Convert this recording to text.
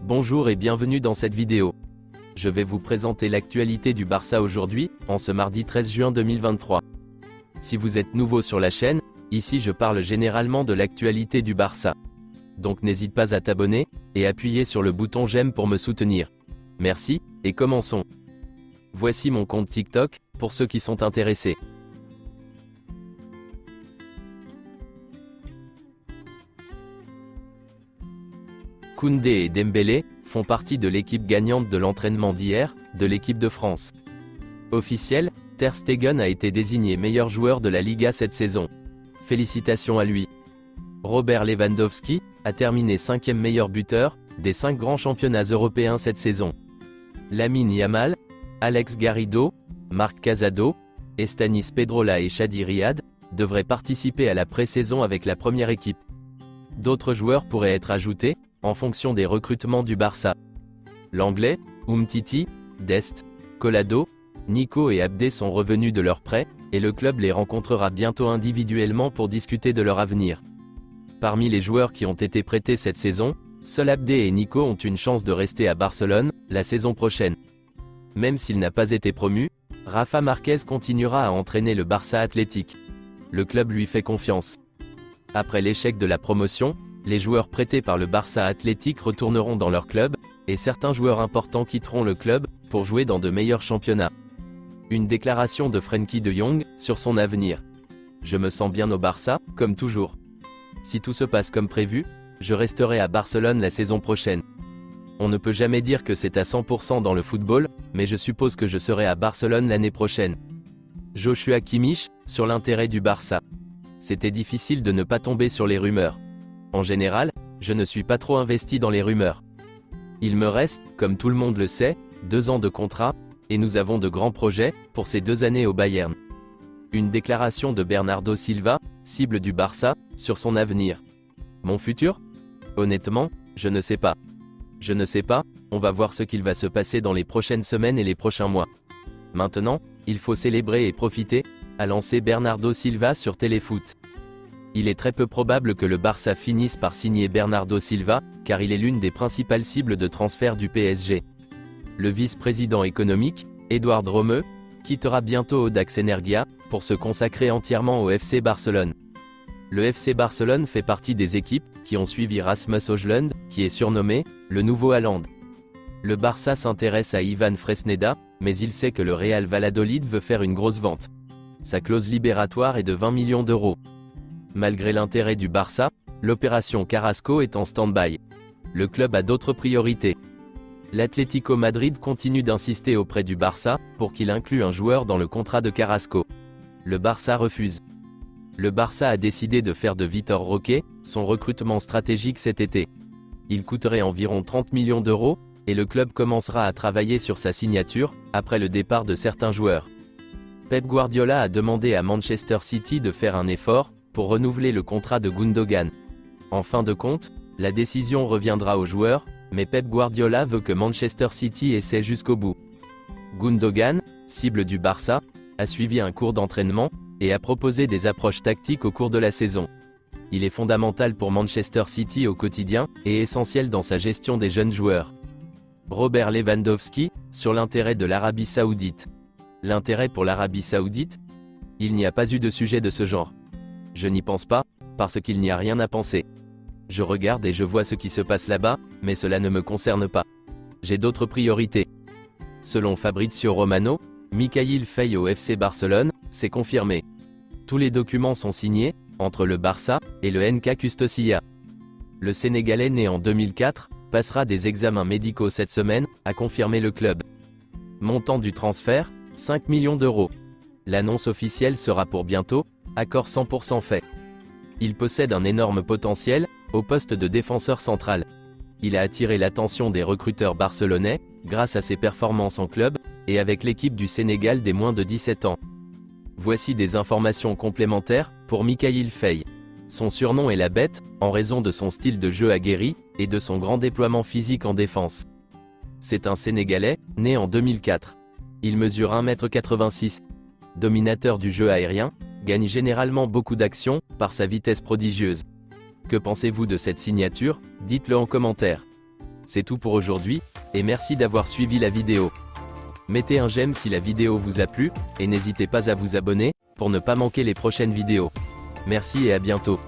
Bonjour et bienvenue dans cette vidéo. Je vais vous présenter l'actualité du Barça aujourd'hui, en ce mardi 13 juin 2023. Si vous êtes nouveau sur la chaîne, ici je parle généralement de l'actualité du Barça. Donc n'hésite pas à t'abonner, et appuyer sur le bouton j'aime pour me soutenir. Merci, et commençons. Voici mon compte TikTok, pour ceux qui sont intéressés. Koundé et Dembélé font partie de l'équipe gagnante de l'entraînement d'hier, de l'équipe de France. Officiel, Ter Stegen a été désigné meilleur joueur de la Liga cette saison. Félicitations à lui. Robert Lewandowski a terminé 5e meilleur buteur des 5 grands championnats européens cette saison. Lamine Yamal, Alex Garrido, Marc Casado, Estanis Pedrola et Chadi Riyad devraient participer à la pré-saison avec la première équipe. D'autres joueurs pourraient être ajoutés, en fonction des recrutements du Barça. L'Anglais, Umtiti, Dest, Collado, Nico et Abdé sont revenus de leur prêt, et le club les rencontrera bientôt individuellement pour discuter de leur avenir. Parmi les joueurs qui ont été prêtés cette saison, seuls Abdé et Nico ont une chance de rester à Barcelone, la saison prochaine. Même s'il n'a pas été promu, Rafa Marquez continuera à entraîner le Barça Athletic. Le club lui fait confiance. Après l'échec de la promotion, les joueurs prêtés par le Barça Athletic retourneront dans leur club, et certains joueurs importants quitteront le club, pour jouer dans de meilleurs championnats. Une déclaration de Frenkie de Jong, sur son avenir. Je me sens bien au Barça, comme toujours. Si tout se passe comme prévu, je resterai à Barcelone la saison prochaine. On ne peut jamais dire que c'est à 100% dans le football, mais je suppose que je serai à Barcelone l'année prochaine. Joshua Kimmich, sur l'intérêt du Barça. C'était difficile de ne pas tomber sur les rumeurs. En général, je ne suis pas trop investi dans les rumeurs. Il me reste, comme tout le monde le sait, 2 ans de contrat, et nous avons de grands projets, pour ces 2 années au Bayern. Une déclaration de Bernardo Silva, cible du Barça, sur son avenir. Mon futur? Honnêtement, je ne sais pas. Je ne sais pas, on va voir ce qu'il va se passer dans les prochaines semaines et les prochains mois. Maintenant, il faut célébrer et profiter, a lancé Bernardo Silva sur Téléfoot. Il est très peu probable que le Barça finisse par signer Bernardo Silva, car il est l'une des principales cibles de transfert du PSG. Le vice-président économique, Edouard Romeu, quittera bientôt Audax Energia, pour se consacrer entièrement au FC Barcelone. Le FC Barcelone fait partie des équipes qui ont suivi Rasmus Højlund, qui est surnommé le nouveau Haaland. Le Barça s'intéresse à Ivan Fresneda, mais il sait que le Real Valladolid veut faire une grosse vente. Sa clause libératoire est de 20 millions d'euros. Malgré l'intérêt du Barça, l'opération Carrasco est en stand-by. Le club a d'autres priorités. L'Atlético Madrid continue d'insister auprès du Barça, pour qu'il inclue un joueur dans le contrat de Carrasco. Le Barça refuse. Le Barça a décidé de faire de Vitor Roque, son recrutement stratégique cet été. Il coûterait environ 30 millions d'euros, et le club commencera à travailler sur sa signature, après le départ de certains joueurs. Pep Guardiola a demandé à Manchester City de faire un effort, pour renouveler le contrat de Gundogan. En fin de compte, la décision reviendra aux joueurs, mais Pep Guardiola veut que Manchester City essaie jusqu'au bout. Gundogan, cible du Barça, a suivi un cours d'entraînement, et a proposé des approches tactiques au cours de la saison. Il est fondamental pour Manchester City au quotidien, et essentiel dans sa gestion des jeunes joueurs. Robert Lewandowski, sur l'intérêt de l'Arabie Saoudite. L'intérêt pour l'Arabie Saoudite? Il n'y a pas eu de sujet de ce genre. Je n'y pense pas, parce qu'il n'y a rien à penser. Je regarde et je vois ce qui se passe là-bas, mais cela ne me concerne pas. J'ai d'autres priorités. Selon Fabrizio Romano, Mikayil Faye au FC Barcelone, c'est confirmé. Tous les documents sont signés, entre le Barça et le NK Custodia. Le Sénégalais né en 2004, passera des examens médicaux cette semaine, a confirmé le club. Montant du transfert, 5 millions d'euros. L'annonce officielle sera pour bientôt, accord 100% fait. Il possède un énorme potentiel, au poste de défenseur central. Il a attiré l'attention des recruteurs barcelonais, grâce à ses performances en club, et avec l'équipe du Sénégal des moins de 17 ans. Voici des informations complémentaires, pour Mikayil Faye. Son surnom est la Bête, en raison de son style de jeu aguerri, et de son grand déploiement physique en défense. C'est un Sénégalais, né en 2004. Il mesure 1,86 m. Dominateur du jeu aérien, gagne généralement beaucoup d'actions, par sa vitesse prodigieuse. Que pensez-vous de cette signature? Dites-le en commentaire. C'est tout pour aujourd'hui, et merci d'avoir suivi la vidéo. Mettez un j'aime si la vidéo vous a plu, et n'hésitez pas à vous abonner, pour ne pas manquer les prochaines vidéos. Merci et à bientôt.